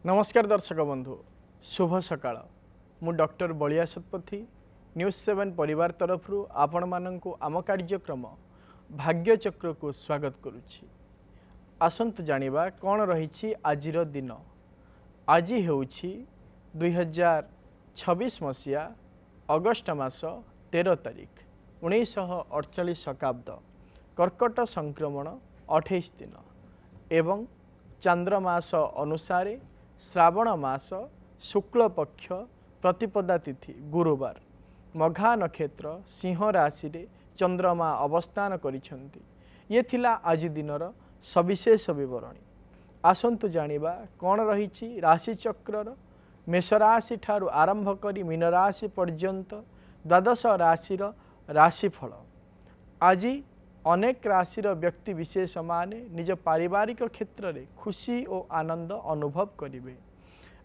नमस्कार दर्शक बंधु शुभ सकाळ मु डॉक्टर बलिया सतपथी न्यूज 7 परिवार तरफ आपण माननकु आम कार्यक्रम भाग्य चक्र को स्वागत करुछि। आसंतु जानिबा कोन रहिछि आजिर दिन। आज हेउछि 2026 मसिया अगस्ट मास 13 तारिख 1948 शकाब्द कर्कट संक्रमण 28 दिन एवं चांद्रमास अनुसार श्रावण मास शुक्ल पक्ष प्रतिपदा तिथि गुरुवार मघा नक्षत्र सिंह राशि रे चंद्रमा अवस्थान करिसेंती। ये थिला आज दिनर सविशेष विवरणी। आसंतु जानिबा कोन रहिछि राशि चक्रर मेष राशि ठारू आरंभ करी मीन राशि पर्यंत द्वादश राशिर राशिफल। आज अनेक राशिर व्यक्ति विशेष माने निज पारिवारिक क्षेत्र में खुशी और आनंद अनुभव करिवे।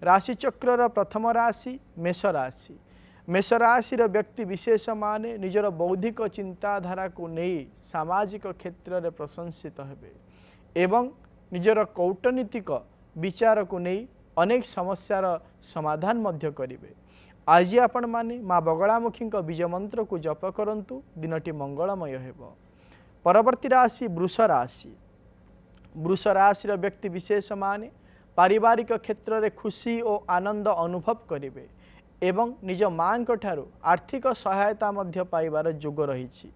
राशि चक्रर प्रथम राशि मेष राशि। मेष राशिर व्यक्ति विशेष माने निजर बौद्धिक चिंताधारा को नहीं सामाजिक क्षेत्र में प्रशंसित हेबे एवं निजर कौटनीतिक विचार को नहीं अनेक समस्यार समाधान मध्य करिवे। आज आपण माने माँ बगलामुखी बीज मंत्र को जप करंतु दिनटी मंगलमय हेबो। परवर्ती राशि वृष राशि। वृष राशि व्यक्ति विशेष माने पारिवारिक क्षेत्र में खुशी और आनंद अनुभव करिवे एवं निज माँ ठारू आर्थिक सहायता मध्य पाइबार जोग रही।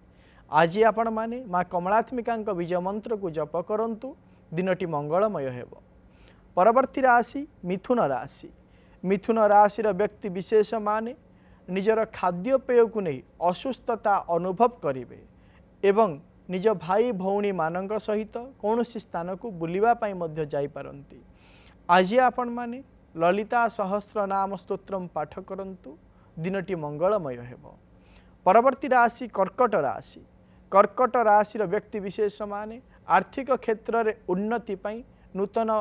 आज आपण माने माँ कमलात्मिका बीज मंत्र को जप करंतु दिनटी मंगलमय हेबो। परवर्ती राशि मिथुन राशि। मिथुन राशि व्यक्ति विशेष माने निजर खाद्यपेय को नहीं असुस्थता अनुभव करिवे एवं निज भाई भौणी मानक सहित कौन स्थान को बुलिबा पाई मध्य जाई पारंती। आज आपण माने ललिता सहस्र नाम स्तोत्रम पाठ करंतु दिनटी मंगलमय हेबो। परवर्ती राशि कर्कट राशि। कर्कट राशि व्यक्ति विशेष माने आर्थिक क्षेत्र में उन्नति पाई नूतन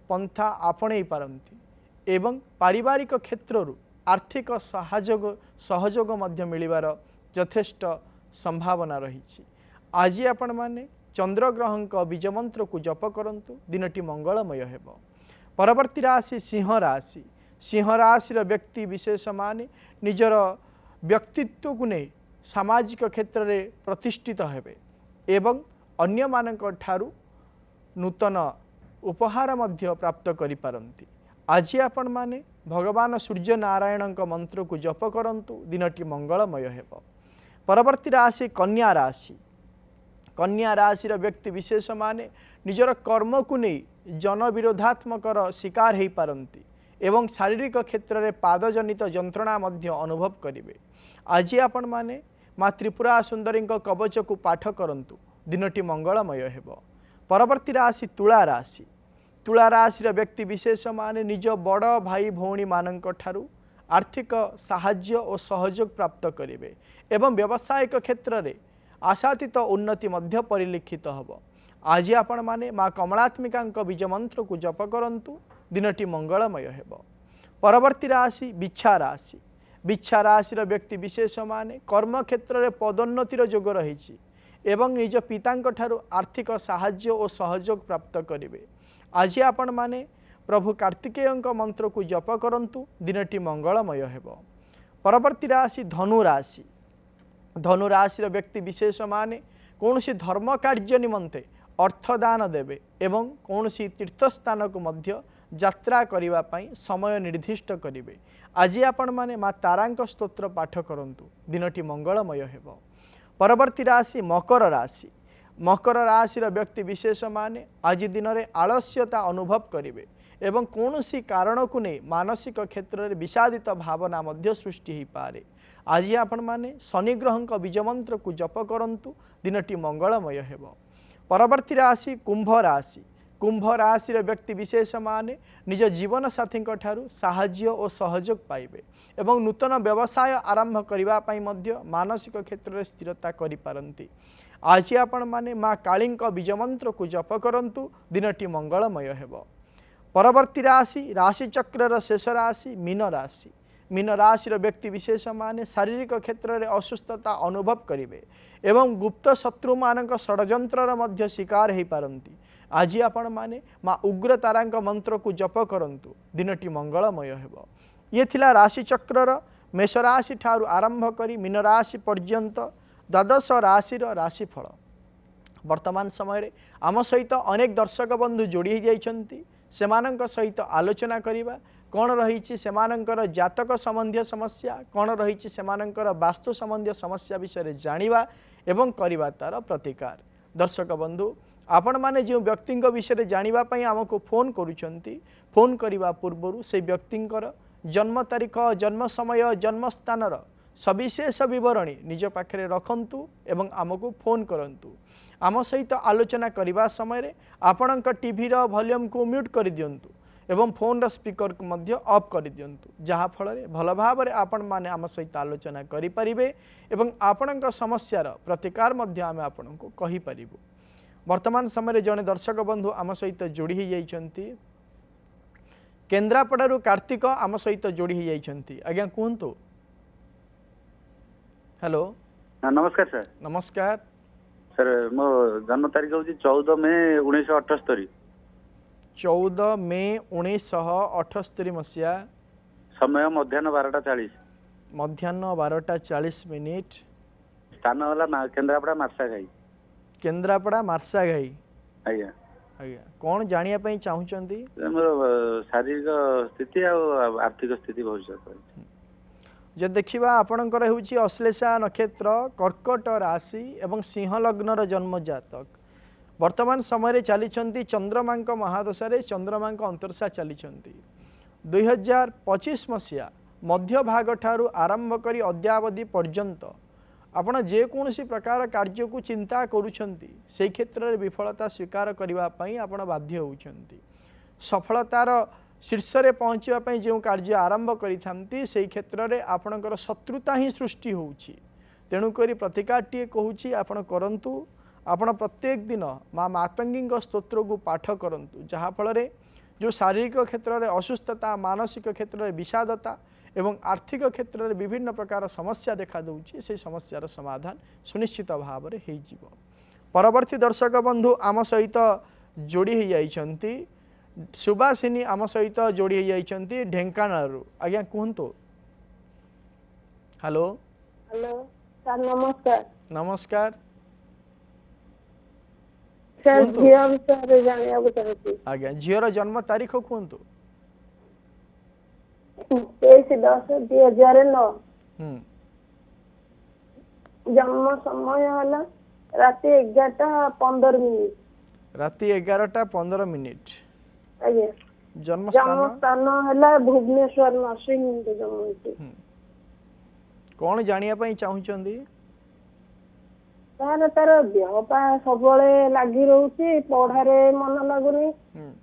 पंथा आपणै पारंती एवं पारिवारिक क्षेत्रु आर्थिक सहयोग मध्य मिलिबार यथेष्ट संभावना रही। आज आपण माने चंद्रग्रह बीज मंत्र को जप करंतु दिनटी मंगलमय हेबो। परवर्ती राशि सिंह राशि। सिंह राशि व्यक्ति विशेष माने निजर व्यक्तित्व को नहीं सामाजिक क्षेत्र में प्रतिष्ठित हेबे एवं अन्य मानक ठारू नूतन उपहार मध्य प्राप्त करि पारंती। आज आपण माने भगवान सूर्य नारायण मंत्र को जप करंतु दिनटी मंगलमय हेबो। परवर्ती राशि कन्या राशि। कन्या राशि व्यक्ति विशेष माने निजर कर्म को नहीं जन विरोधात्मकर शिकार हो पारंती एवं शारीरिक क्षेत्र में पादजनित जंत्रणा मध्य अनुभव करिवे। आज आपण माने माँ त्रिपुरा सुंदरी कवच को पाठ करंतु दिनटी मंगलमय हेबो। परवर्ती राशि तुला राशि। तुला राशि व्यक्ति विशेष माने निज बड़ भाई भौणी मानक ठारू आर्थिक साहाय्य और सहयोग प्राप्त करिवे एवं व्यावसायिक क्षेत्र में आशातीत उन्नति मध्य परिलक्षित हब। आज आपण माने माँ कमलात्मिका बीज मंत्र को जप करंतु दिनटी मंगलमय हेबो। परवर्ती राशि बिच्छा राशि। बिच्छा राशि व्यक्ति विशेष माने कर्म क्षेत्र में पदोन्नतिर जोग रही एवं निज पिता ठारू आर्थिक साहाय्य और सहयोग प्राप्त करिवे। आज आपण माने प्रभु कार्तिकेय मंत्र को जप करंतु दिनटी मंगलमय हेबो। परवर्ती राशि धनु राशि। धनु राशि व्यक्ति विशेष माने कौन सी धर्म कार्य निमंते अर्थदान देवे एवं कौन सी तीर्थस्थान को मध्य यात्रा करिबा पाई समय निर्दिष्ट करिवे। आज आपण माने माँ तारांक स्तोत्र पाठ करंतु दिनटी मंगलमय हेबो। परवर्ती राशि मकर राशि। मकर राशि व्यक्ति विशेष माने आज दिन में आलस्यता अनुभव करिवे एवं कौन सी कारण को नहीं मानसिक क्षेत्र में विषादित भावना मध्य सृष्टि हो पारे। आज आपण माने शनि ग्रह बीज मंत्र को जप करंतु दिनटी मंगलमय हेबो। परवर्ती राशि कुंभ राशि। कुंभ राशि व्यक्ति विशेष माने निज जीवन साथी ठारू साहाय्य और सहयोग पाइबे एवं नूतन व्यवसाय आरंभ करिबा पाई मध्य मानसिक क्षेत्र में स्थिरता करि पारंती। आज आपण माने माँ काली बीज मंत्र को जप करंतु दिनटी मंगलमय हेबो। परवर्ती राशि राशि चक्रर शेष राशि मीन राशि। मीन राशि व्यक्ति विशेष माने शारीरिक क्षेत्र में असुस्थता अनुभव करिवे एवं गुप्त शत्रु मानक षड्यंत्र मध्य शिकार हो पारंती। आज आपण माने माँ उग्र तारांक मंत्र को जप करंतु दिनटी मंगलमय हेब। ये थिला राशि चक्रर मेष राशि ठारू आरंभ करी मीन राशि पर्यंत द्वादश राशि राशिफल। वर्तमान समय आम सहित अनेक दर्शक बंधु जोड़ी जाइछंती सेमानंक सहित आलोचना करिबा कौन रही सेमानंकर जातक संबंधी समस्या कौन रही सेमानंकर वास्तु संबंधी समस्या विषय जानिबा एवं करिबा तार प्रतिकार। दर्शक बंधु आपण माने जो व्यक्ति विषय जानिबा पई हमको फोन करूछंती फोन करिबा पूर्वरु से व्यक्तिंकर जन्म तारीख जन्म समय जन्म स्थानर सविशेष विवरणी निज पाखरे रखंतु एवं आमको फोन करंतु। आम सहित आलोचना करने समय आपण टीवी वॉल्यूम को म्यूट कर दिंतु एवं फोन स्पीकर को मध्य ऑफ कर दिंतु जहाँ फल भल भाव में आपण माने आम सहित आलोचना करें एवं आपण समस्यार प्रतिकार मध्य आम आपण को कहि परिबु। वर्तमान समय जड़े दर्शक बंधु आम सहित जोड़ी जाइछंती केन्द्रापड़ारू कार्तिक आम सहित जोड़ी जाइछंती। आज्ञा कहतु। हेलो नमस्कार सर। नमस्कार सर मो जन्म तारीख हूँ 14 मे 1978। 14 मे 1978 मसीहा। समय मध्याह्न 12:40। मध्याह्न 12:40। स्थान वाला केन्द्रापड़ा मार्साघाई। केन्द्रापड़ा मार्साघाई। आज्ञा आज्ञा कौन जानिया पई चाहुचंती? मोर शारीरिक स्थिति और आर्थिक स्थिति भविष्य जे देखिबा आपणकर हेउची अश्लेषा नक्षत्र कर्कट राशि एवं सिंह लग्नर जन्म जातक वर्तमान समय चली चंद्रमांक महादशा चंद्रमां अंतर्शा चली 2025 मसीहा मध्य भाग ठारू आरंभ करी अद्यावधि पर्यंत आपण जेकोसी प्रकार कार्य को चिंता करुछंती से क्षेत्र में विफलता स्वीकार करने आपण बाध्य होउछंती। सफलतार शीर्ष में पहुँचापी जो कार्य आरंभ करी से क्षेत्र में आपणकर शत्रुता ही सृष्टि होउछि। तेणुक प्रतिकारटीए कहूँ आपण करंतु आपण प्रत्येक दिन माँ मातंगी स्तोत्र को पाठ करंतु जहाँ फल जो शारीरिक क्षेत्र में असुस्थता मानसिक क्षेत्र में विषादता एवं आर्थिक क्षेत्र में विभिन्न प्रकार समस्या देखा दूची से समस्यार समाधान सुनिश्चित भाव में हो। परवर्ती दर्शक बंधु आम सहित जोड़ी जाइछंती सुभाषिनी आम सहित जोड़ी जाइछंती ढेंकानालू। आज्ञा कहतु। हेलो हेलो सर नमस्कार। नमस्कार सर झियो विषय जानिया चाहूँगी। आज्ञा झीर जन्म तारीख कहतु। 23/10/2009। जन्म समय है राति 11:15। राति 11:15। आज्ञा जन्म स्थान है भुवनेश्वर नरसिंह जन्म। कौन जानिया पई चाहुचंदी? तार तार देह पा सब लगी रोचे पढ़ारे मन लगुनि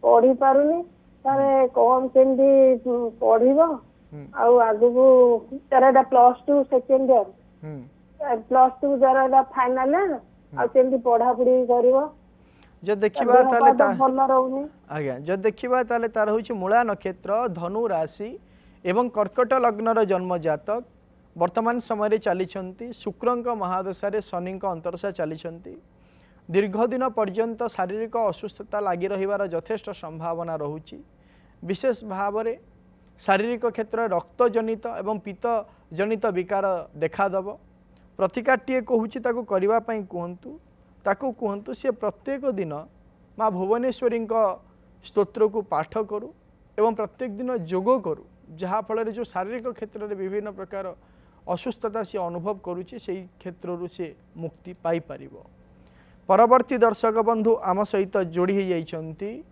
पढ़ी पारुनी तारे कौन केमती पढ़िबो आगु तार +2 सेकेंड ईयर +2 तार फाइनल आ केमती पढ़ा पढ़ी करिवो जो देखिबा ताले ता भल रहउनी। आज्ञा जो देखिबा ताले तार होछि मूला नक्षत्र धनु राशि एवं कर्कट लग्नर जन्म जातक वर्तमान समय चली शुक्रंक महादशा शनि अंतरशा चली दीर्घ दिन पर्यंत शारीरिक असुस्थता लगी रहिबार यथेष्ट संभावना रहुछि। विशेष भाव में शारीरिक क्षेत्र रक्त जनित एवं पीत जनित विकार देखादेव। प्रतिकारटीए कहूँ ताकू करबा पई कहतु सी प्रत्येक दिन माँ भुवनेश्वरी स्तोत्र को पाठ करू एवं प्रत्येक दिन जोग करू जहाँ फल जो शारीरिक क्षेत्र में विभिन्न प्रकार असुस्थता सी अनुभव करुच्ची से क्षेत्र से मुक्ति पाई परिबो। परवर्ती दर्शक बंधु आम सहित जोड़ी जाइछंती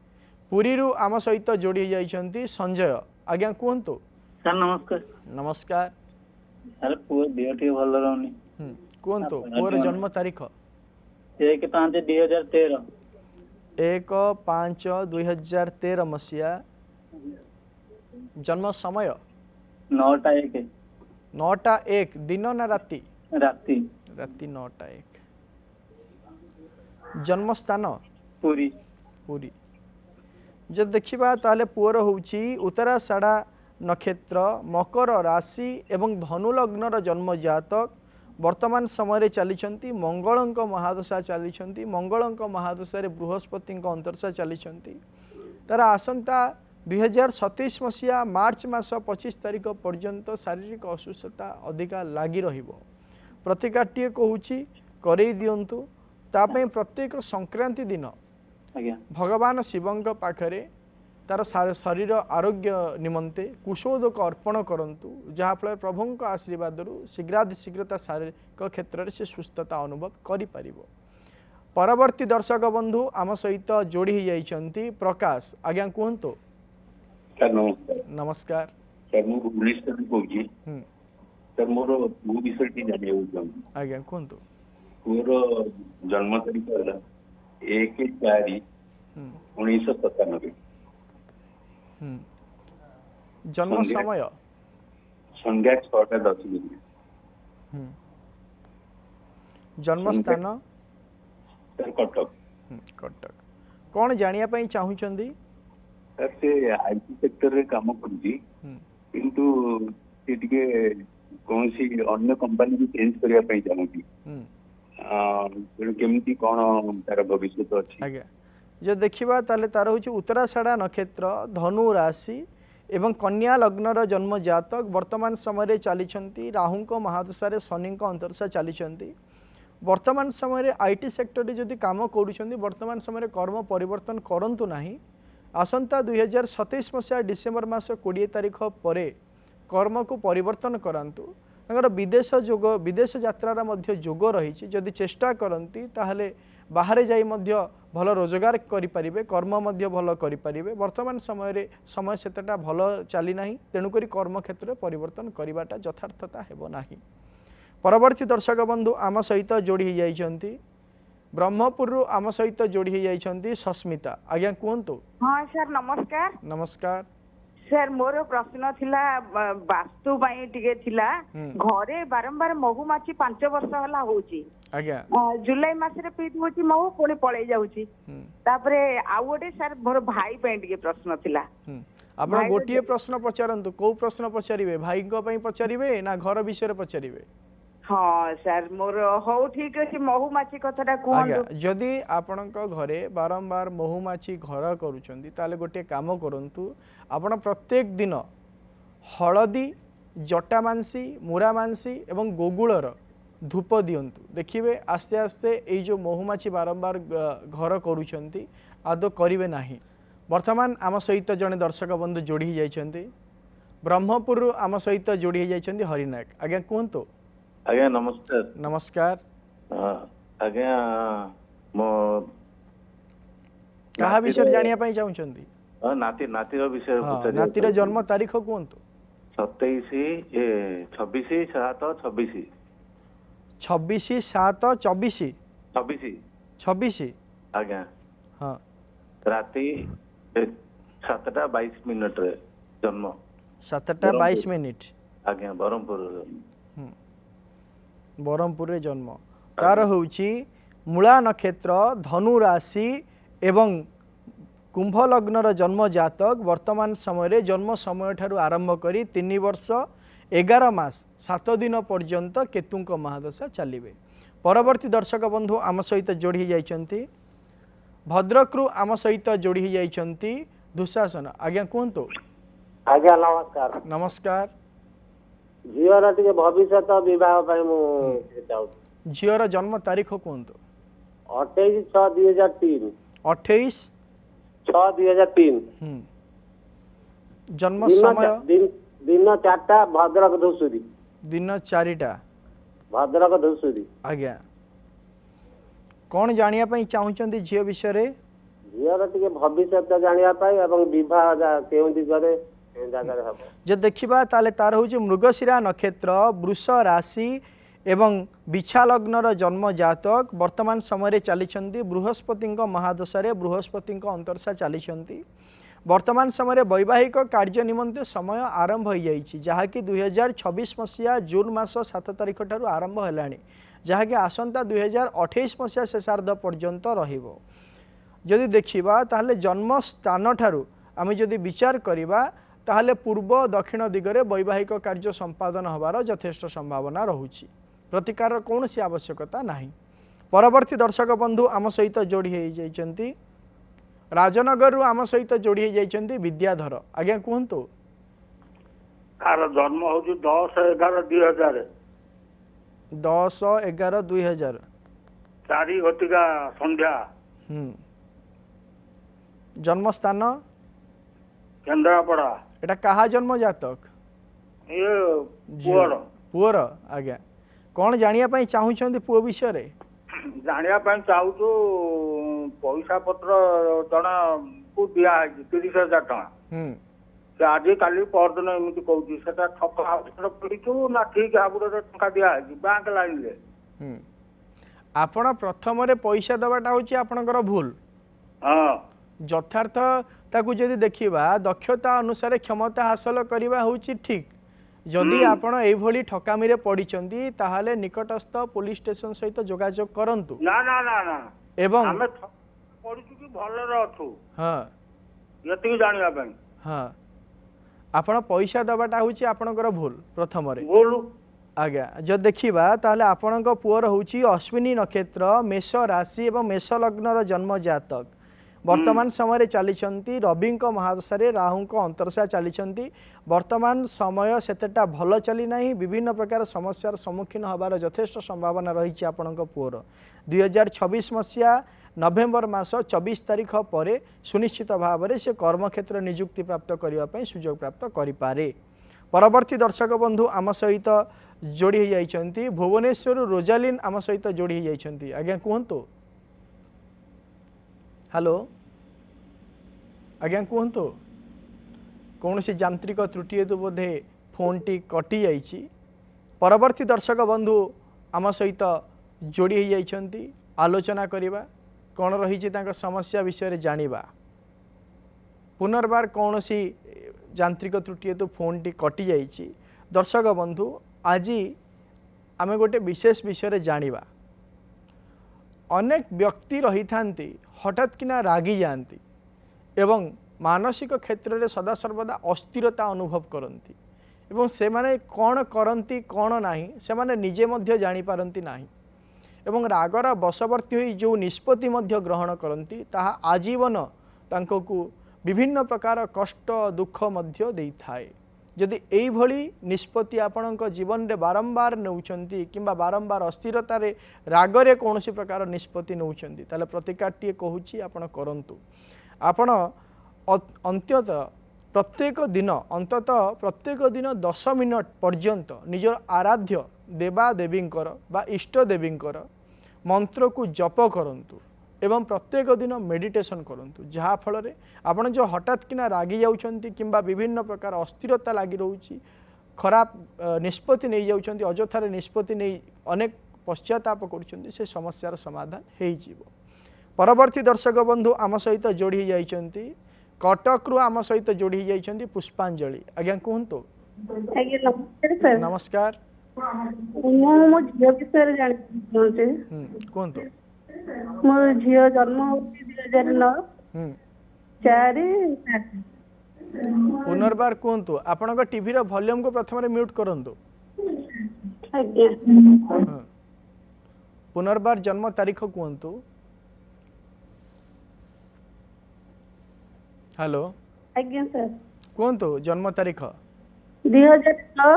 पुरी आम सहित जोड़ी जाइछंती संजय। आज्ञा कहतु। सर नमस्कार। नमस्कार। अरे पुओ देह ठी भल रहउनी। कहतु पुओर जन्म तारीख 1/5/2013। 1/5/2013 मसीहा। जन्म समय 9:01। 9:01 दिन ना राति? राति। राति 9:01। जन्म स्थान पुरी। पुरी। जब देखिबा ताले पुअर होउची उत्तराषाढ़ा नक्षत्र मकर राशि एवं धनु लग्नर जन्म जातक वर्तमान समय चली मंगलंक महादशा चली मंगलंक महादशा बृहस्पति अंतरशा चली तार आसंता 2027 मसीहा मार्च मास 25 तारिख पर्यंत शारीरिक असुस्थता अधिका लगी रहिबो। प्रतिकाटीए कहूँ करई दिंतु तापे प्रत्येक संक्रांति दिन आज्ञा भगवान शिवंक पाखरे तार शरीर आरोग्य निमंते कुशोदक अर्पण करंतु जहाँफल प्रभुंक आशीर्वाद शीघ्रातिशीघ्रता शारीरिक क्षेत्र में से सुस्थता अनुभव करि। परवर्ती दर्शक बंधु आम सहित जोड़ी जाइछंती प्रकाश। आज्ञा कहतु। सर नमस्कार। नमस्कार सर मु भुवनेश्वर कहूँ सर मोर पु विषय जानिବାକୁ चाहूँ। आज्ञा कहतु। मोर जन्म तारीख है 1/4/1997। जन्म समय संध्या 6:10। जन्म स्थान सर कटक। कटक। कौन जानिया पई चाहुचंदी? सर से आईटी सेक्टर रे काम करूची किंतु से टिके कौन सी अन्य कंपनी भी चेंज करिया पई चाहूची। केमती कौन तार भविष्य तो अछि? आज्ञा जो देखिबा ताले तार होची उत्तराषाढ़ा नक्षत्र धनु राशि एवं कन्या लग्नर जन्म जातक वर्तमान समय चली राहुंक महादशा शनिंक अंतरशा चली वर्तमान समय आईटी सेक्टर रे जदि काम करूछंती वर्तमान समय कर्म परिवर्तन करंतु नाही। आसंता 2027 मसीहा डिसेम्बर मास 20 तारिख परे कर्म को परिवर्तन करांतु। तांकर विदेश जोग विदेश यात्रार मध्य जोग रही जदि चेष्टा करती ताहले बाहरे जाई मध्य भल रोजगार करें कर्म मध्य भल करें। वर्तमान समय सेतटा भल चली ना तेणुक कर्म क्षेत्र में परिवर्तन करवाटा यथार्थता हेब नाही। परवर्ती दर्शक बंधु आम सहित जोड़ी जाइछंती ब्रह्मपुर आम सहित जोड़ी जाइछंती सस्मिता। आज्ञा कहतु। हाँ सर नमस्कार। नमस्कार सर मोर प्रश्न थिला वास्तु बाई टिके थिला घरे बारंबार महुमाछी 5 वर्ष हला होची। आज्ञा जुलाई मासरे पीत होची महु पुणी पळै जाउची। तापरे आउ गोटे सर मोर भाई पे टिके प्रश्न थिला। आपण गोटिए प्रश्न पचारंतु। को प्रश्न पचारिबे? भाई को पई पचारिबे ना घर विषय पचारिबे? हाँ सर मोर हो ठीक अछि महुमाछी कथाटा कहंतु। जदि आपणक घरे बारंबार महुमाछी घर करूछंती ताले गोटे काम करंतु आपण प्रत्येक दिन हलदी जटामांसी मुरामांसी एवं गोगुलर धूप दियंतु। देखिए आस्ते आस्ते ये जो महुमाछी बारंबार घर करूछंती आदौ करिवे नाही। वर्तमान आम सहित जड़े दर्शक बंधु जोड़ी जाइछंती ब्रह्मपुर आम सहित जोड़ी जाइछंती हरिनायक। आज्ञा कहतु। आज्ञा नमस्कार। नमस्कार आज्ञा मो कहा विषय जानिया पई चाहुचंती? नाती नातीर विषय पचारि। नातीर जन्म तारीख कहतु। 27/7/26। 26/7/24। 26 आज्ञा हाँ राति 7:22 रे जन्म। 7:22। आज्ञा बरमपुर बरमपुर जन्म। तार होउची मूला नक्षत्र धनु राशि एवं कुंभ लग्नर जन्म जातक वर्तमान समय जन्म समय ठारू आरंभ करी 3 वर्ष 11 मास 7 दिन पर्यंत केतुंक महादशा चलिबे। परवर्ती दर्शक बंधु आम सहित जोड़ी जाइछंती भद्रकरू आम सहित जोड़ी जाइछंती दुशासन। आज्ञा कहतु। आज्ञा नमस्कार। नमस्कार झीवर टिके भविष्य विवाह पई मु चाहू। झीवर जन्म तारीख कहतु। 28/6/2003। 28/6/2003। जन्म समय दिन 4टा भद्रक धुसुरी। दिन 4टा भद्रक धुसुरी। आज्ञा कौन जानिया पई चाहुचंती झीव विषय रे? झीवर टिके भविष्य जानिया पई एवं विवाह केउंती करे जो देखा ताले तार हूँ मृगशिरा नक्षत्र वृष राशि एवं बिछा लग्नर जन्म जातक वर्तमान समय चली बृहस्पति महादशा बृहस्पति अंतरशा चली वर्तमान समय वैवाहिक कार्य निमंते समय आरंभ हो जाइए जहाँकि 2026 मसीहा जून मास 7 तारिख ठारू आरंभ है जहाँकि आसंता 2028 मसीहा शेषार्ध पर्यंत रहिबो। जदि देखिबा ताहले जन्म स्थान ठारू आमे जदि विचार करिबा ताहले पूर्व दक्षिण दिगरे वैवाहिक कार्य संपादन होबार यथेष्ट संभावना रहुछि। प्रतिकार कौन सी आवश्यकता नहीं। परवर्ती दर्शक बंधु आम सहित जोड़ी होती राजनगर आम सहित जोड़ी होती विद्याधर। आज्ञा कहतु तार जन्म हूँ 10/11/2000 10/11/2000 4 घटिका संध्या जन्म स्थान केन्द्रापड़ा एटा कहा जन्म जातक ये पुअर पुअर। आज्ञा कौन जानिया चाहूँ पुओ विषय रे जानिया चाहूँ पैसा पत्र जना को दिया 30,000 टଙ୍କା से आज काली परदिन एमती कहूँ से ठक हाबुड़ पड़ू ना ठीक हाबुड़ टଙ୍କା दिया बैंक लाइन रे आपण प्रथम रे पैसा दबाटा होची आपणकर भूल। हाँ यथार्थ ताकू जदि देखिबा दक्षता अनुसार क्षमता हासिल करवा होची ठीक। जदि आपण एई भली ठकामी रे पड़िचंती ताहाले निकटस्थ पुलिस स्टेशन सहित जोगाजोग करंतु। ना ना ना ना एवं हमें पड़ू कि भलरे अछु हाँ यति जानिया ପାଇଁ हाँ आपण पैसा दबाटा होची आपणकर भूल प्रथम रे बोलू आज्ञा जो देखा ताहले आपणक पुअर होची अश्विनी नक्षत्र मेष राशि एवं मेष लग्नर जन्म जातक। वर्तमान समय चली रवि महादशा राहु अंतरशा चली वर्तमान समय सेतेटा भल चली नहीं विभिन्न प्रकार समस्यार सम्मुखीन होबार यथेष्ट संभावना रही आपणक पुअर 2026 मसीहा नवेम्बर मास 24 तारिख पर सुनिश्चित भाव में से कर्मक्षेत्र नियुक्ति प्राप्त करने सुजोग प्राप्त करें। परवर्ती दर्शक बंधु आम सहित जोड़ी जाइछंती भुवनेश्वर रोजालिन आम सहित जोड़ी जाइछंती। आज्ञा कहतु हेलो आज्ञा कहतु कौन सी यांत्रिक त्रुटि हेतु बोधे फोन टी कटि जाइछि। परवर्ती दर्शक बंधु आम सहित जोड़ी जाइछंती आलोचना करिबा कौन रही समस्या विषय जानिबा। पुनर्बार कौन सी यांत्रिक त्रुटि हेतु फोन टी कटि जाइछि। दर्शक बंधु आज आम गोटे विशेष विषय जानिबा। अनेक व्यक्ति रही थांती हठात किना रागी जाती एवं मानसिक क्षेत्र में सदा सर्वदा अस्थिरता अनुभव करती एवं से माने कौन करती कौन नहीं से माने निजे मध्य जानी पारती नहीं एवं रागर वशवर्ती होई जो निष्पत्ति मध्य ग्रहण करती ताहा आजीवन तांको को विभिन्न प्रकार कष्ट दुख मध्य देई थाए। जदि एई भली निष्पत्ति आपणक जीवन में बारंबार नौचंती किंबा बारंबार अस्थिरता रे रागरे कौन सी प्रकार निष्पत्ति नौचंती ताले प्रतिकारटी कहूची आपण करंतु। आपण अंत्यतः प्रत्येक दिन 10 मिनट पर्यंत निजर आराध्य देवादेवींकर बा इष्ट देवींकर मंत्र को जप करंतु एवं प्रत्येक दिन मेडिटेशन करंतु जहाँ फल रे आपण जो हठात किना रागी जाउछंती किंबा विभिन्न प्रकार अस्थिरता लागी रहउची खराब निष्पत्ति नहीं जाउछंती अजथारे निष्पत्ति नहीं अनेक पश्चाताप करुछंती से समस्यार समाधान हेई जीवो। परवर्ती दर्शक बंधु आम सहित जोड़ी जाइछंती कटक रु आम सहित जोड़ी जाइछंती पुष्पांजलि। आज्ञा कहतु नमस्कार सर। नमस्कार मो झील विषय जानी कहतु मो झील जन्म होती 2009 4/7। पुनर्बार कहतु आपण टीवी वॉल्यूम को प्रथम म्यूट करंतु। पुनर्बार जन्म तारीख कहतु। हेलो आज्ञा सर कहतु जन्म तारीख 2009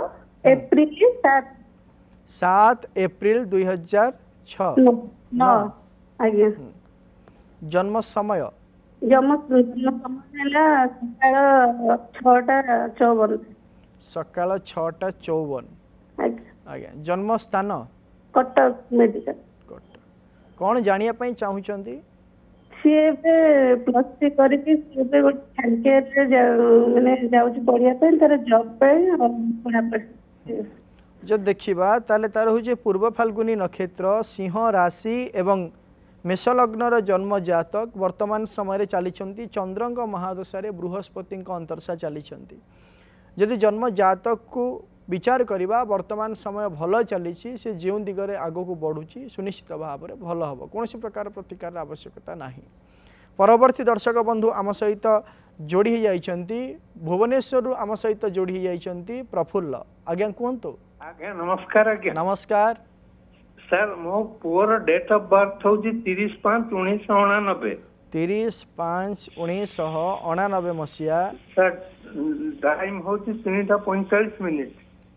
एप्रिल 7 एप्रिल 2006 9 आज्ञा। जन्म समय जन्म समय सकाळ 6:54 आज्ञा। जन्म स्थान कटक मेडिकल। कटक कौन जानिया पई चाहूचंती सी प्लस थ्री करके माने जाउची पढ़िया पे तार जॉब पे और पढ़ापढ़ी जो देखिबा ताले तार हो पूर्व फाल्गुनी नक्षत्र सिंह राशि एवं मेष लग्नर जन्म जातक वर्तमान समय चली चंद्रंक महादशा बृहस्पति अंतरशा चली जदि जन्म जातक को विचार करवा वर्तमान समय भल चली से जो दिगरे आग को बढ़ुची सुनिश्चित भाव में भल हम कौन प्रकार प्रतिकार आवश्यकता नहीं। परवर्ती दर्शक बंधु आम सहित जोड़ी जाइछंती भुवनेश्वर आम सहित जोड़ी जाइछंती प्रफुल्ल। आज्ञा कहतु। आज्ञा नमस्कार। आज्ञा नमस्कार सर मो पुअर डेट ऑफ बर्थ होची 30/5/1999 30/5/1999 मसीहा सर टाइम होची 3:45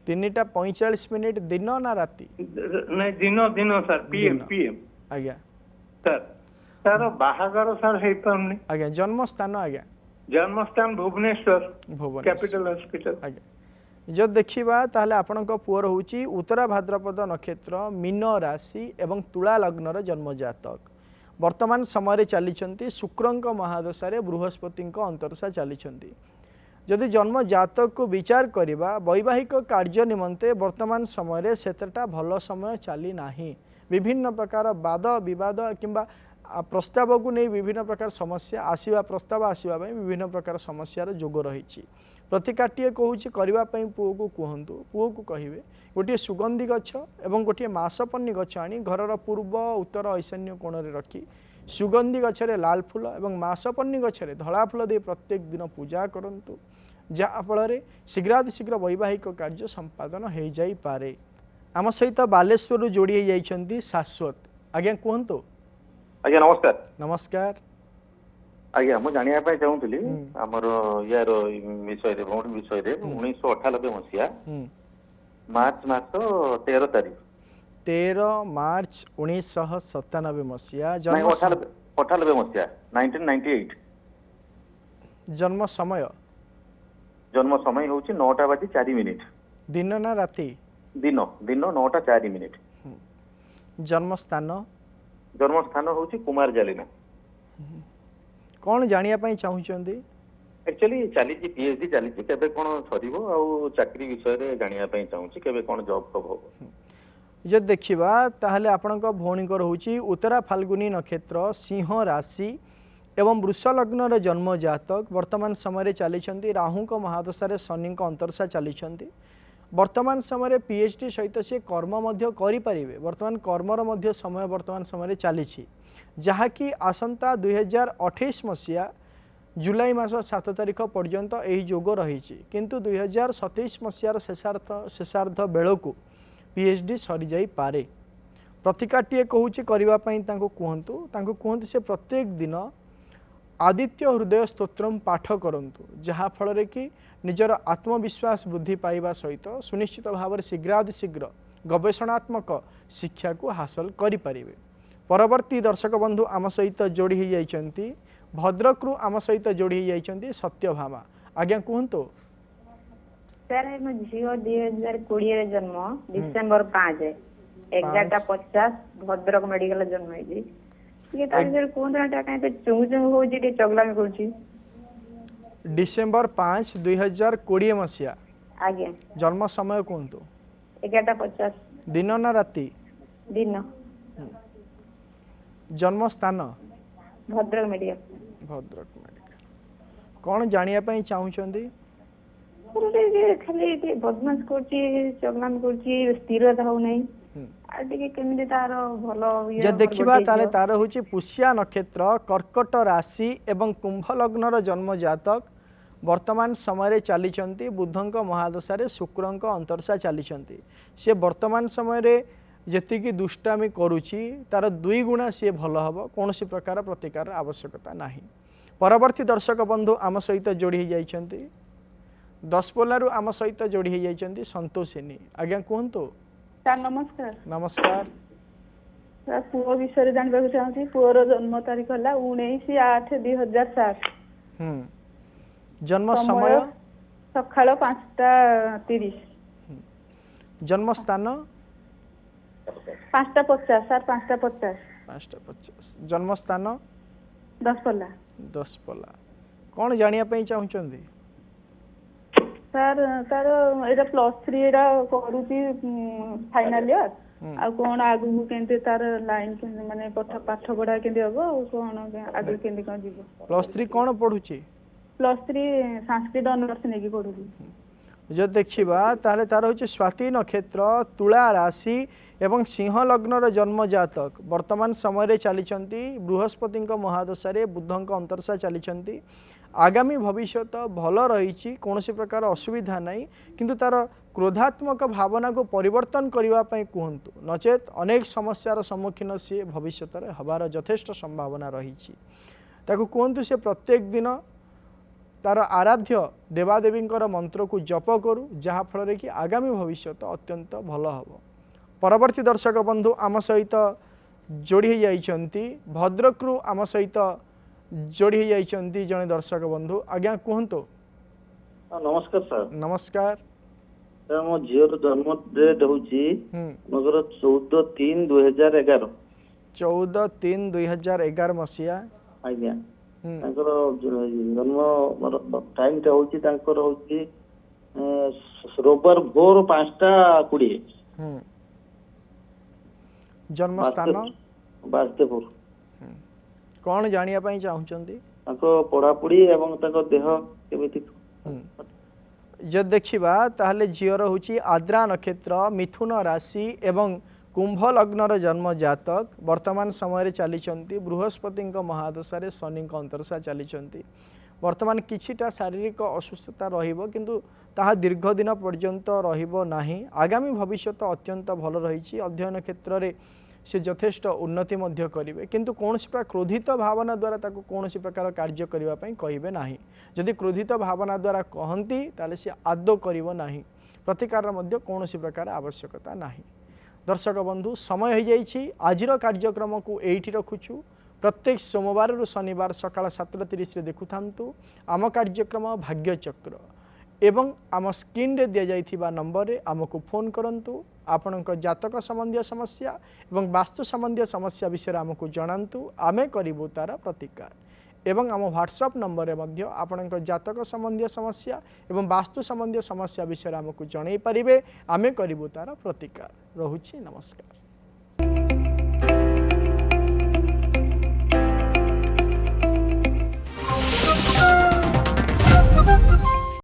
3:45 दिन ना राति नहीं दिन सर पीएम आज्ञा सर सर बाहागर सर हे पाउनी आज्ञा जन्म स्थान आज्ञा जन्मस्थान भुवनेश्वर भुवनेश्वर कैपिटल हॉस्पिटल आज्ञा जो देखिबा ताहले आपनक पुअर होची उत्तरा भाद्रपद नक्षत्र मीन राशि एवं तुला लग्नर जन्म जातक वर्तमान समय चली शुक्रंक महादशा बृहस्पति अंतरसा चली जदि जन्म जातक को विचार करबा वैवाहिक कार्य निमंते वर्तमान समय सेतटा भल समय चली नाही विभिन्न प्रकार वाद विवाद किंबा प्रस्ताव को नहीं विभिन्न प्रकार समस्या आसीबा प्रस्ताव आसीबा विभिन्न प्रकार समस्यार जोग रही प्रतिकाटीए कहूँ करने पुओ को कहतु पुओ को कहे गोटे सुगंधि गछ एवं गोटे मासपन्नी गछ आनी घरर पूर्व उत्तर ईशान्य कोण में रखी सुगंधि गछरे लाल फूल और मासपन्नी गछरे धला फूल दे प्रत्येक दिन पूजा करंतु जहाँफल शीघ्रातिशीघ्र वैवाहिक कार्य संपादन हो जाई पारे। आम सहित बालेश्वर जोड़ी जाइछंती शाश्वत आज्ञा कहतु आज्ञा नमस्कार नमस्कार आज्ञा मुझे जानापी चाहूली आमर यार विषय भौणी विषय 1998 मसीहा मार्च मास 13 तारीख 13 मार्च 1997 मसीहा 98 मसीहा 1998 जन्म समय हूँ 9:04 दिन ना राति दिन 9:04 जन्म स्थान हूँ कुमार जालिना कौन जानिया पाई चाहूचंदी एक्चुअली चली पीएचडी चली केबे कोन सरीबो आ चाकरी विषय रे जानिया पाई चाहूची केबे कोन जॉब कब हो जे देखिबा ताहले आपनक भौणीकर होची उत्तरा फाल्गुनी नक्षत्र सिंह राशि एवं वृष लग्न जन्म जातक वर्तमान समय चली राहु महादशा शनि अंतरसा चली वर्तमान समय पीएचडी सहित सी कर्म करें वर्तमान कर्मर समय वर्तमान समय चली जहाँकि आसंता 2028 मसीहा जुलाई मास 7 तारिख पर्यंत यही जोग रही किंतु 2027 मसीहार शेषार्ध बेलू पीएचडी सरी जाई पारे प्रतिकाटीए कहूँ करने कहतु से प्रत्येक दिन आदित्य हृदय स्तोत्रम पाठ करंतु जहाँ फल कि निजर आत्मविश्वास वृद्धि पाइबा सहित सुनिश्चित भाव में शीघ्रातिशीघ्र गवेषणात्मक शिक्षा को हासिल करें। परवर्ती दर्शक बंधु आम सहित जोड़ी जाइछंती भद्रक रु आम सहित जोड़ी जाइछंती सत्यभामा आज्ञा कहतु सर मो झियो 2020 जन्म डिसेंबर 5 11:50 भद्रक मेडिकल जन्म है डिसेंबर 5 2020 मसीहा आज्ञा जन्म समय कहतु 11:50 दिन ना राति दिन जन्म स्थान भद्रक मेडिकल कौन जानिया पाई चाहूचंदी खाली बदमाश करची चगलाम करची स्थिरता हो नहीं जे देखिबा ताले तार होची पुष्या नक्षत्र कर्कट राशि एवं कुंभ लग्नर जन्म जातक वर्तमान समय चली बुधंक महादशा शुक्रंक अंतरसा चली सी वर्तमान समय जी दुष्टामी करुची तार 2 गुणा सी भल हम कौन प्रकार प्रतिकार आवश्यकता नहीं। परवर्ती दर्शक बंधु आम सहित जोड़ी जाइछंती दसपोलारू आम सहित जोड़ी जाइछंती संतोषिनी आज्ञा कहतु नमस्कार नमस्कार पुओ विषय जानवा चाहूँ पुओर जन्म तारीख है 19/8/2007 जन्म समय सकाळ 5:30 जन्म स्थान 5:50 सर 5:50 जन्म स्थान दसपल्ला कौन जानिया पाई चाहूचंदी सर तार एटा +3 एटा करूची फाइनल इयर आ कोन आगु केंते तार लाइन के माने पाठ पढ़ा केंते हबो कोन आगु केंते कोन जीवो +3 कोन पढुची +3 संस्कृत ऑनर्स नेकी पढुची जो देखिबा ताले तार होची स्वाति नक्षत्र तुला राशि एवं सिंह लग्नर जन्म जातक वर्तमान समय चली बृहस्पति महादशा बुधंक अंतरसा चली आगामी भविष्य भल रही कौन प्रकार असुविधा नहीं किंतु तार क्रोधात्मक भावना को परिवर्तन करने कहतु नचेत अनेक समस्यार सम्मुखीन सी भविष्य में हबार यथेष्ट संभावना रही कहतु से प्रत्येक दिन तार आराध्य देवादेवी मंत्र को जप करू जहाँफल कि आगामी भविष्य अत्यंत भल हम। परवर्ती दर्शक बंधु आम सहित जोड़ी जाइछंती भद्रकरू आम सहित जोड़ी जाइछंती जने दर्शक बंधु आज्ञा कहतु। नमस्कार सर। नमस्कार सर मो झीर जन्म डेट हूँ 14/3/2011 14/3/2011 मसीहा आज्ञा जन्म टाइम टा होची तांकर होची रविवार भोर 5:20 जन्म स्थान बासदेवपुर। कौन जानिया पई चाहुचंती तांको पढ़ापढ़ी एवं तांको देह केमिति जब देखा ताहले झीर हूँ आद्रा नक्षत्र मिथुन राशि एवं कुंभ लग्नर जन्म जातक वर्तमान समय चली बृहस्पति महादशा शनि अंतरशा चली वर्तमान किछिटा शारीरिक असुस्थता रहिबो किंतु ताहा दीर्घ दिन पर्यंत रहिबो नाही। आगामी भविष्य अत्यंत भल रही अध्ययन क्षेत्र में से यथेष्ट उन्नति मध्य करिवे किंतु कौन क्रोधित भावना द्वारा ताको कौन प्रकार कार्य करने कहिबे नाही। जदि क्रोधित भावना द्वारा कहती ताले से आदौ करिवो नाही प्रतिकार मध्य कौन प्रकार आवश्यकता नाही। दर्शक बंधु समय हो जाइछि आजिर कार्यक्रम को एठी रखुछु। प्रत्येक सोमवार रु शनिवार सकाळ 7:30 देखु थांतु आम कार्यक्रम भाग्यचक्र एवं आम स्क्रीन रे दिया जाइथिबा नंबर रे आमको फोन करंतु। आपणक जातक संबंधी समस्या एवं वास्तु संबंधी समस्या विषय आमको जणांतु आमे करिबु तार प्रतिकार एवं आम व्हाट्सएप नंबर रे मध्य आपणक जातक संबंधी समस्या एवं वास्तु संबंधी समस्या विषय आमको जणाई पारिबे आमे करिबु तार प्रतिकार। रहुछि नमस्कार।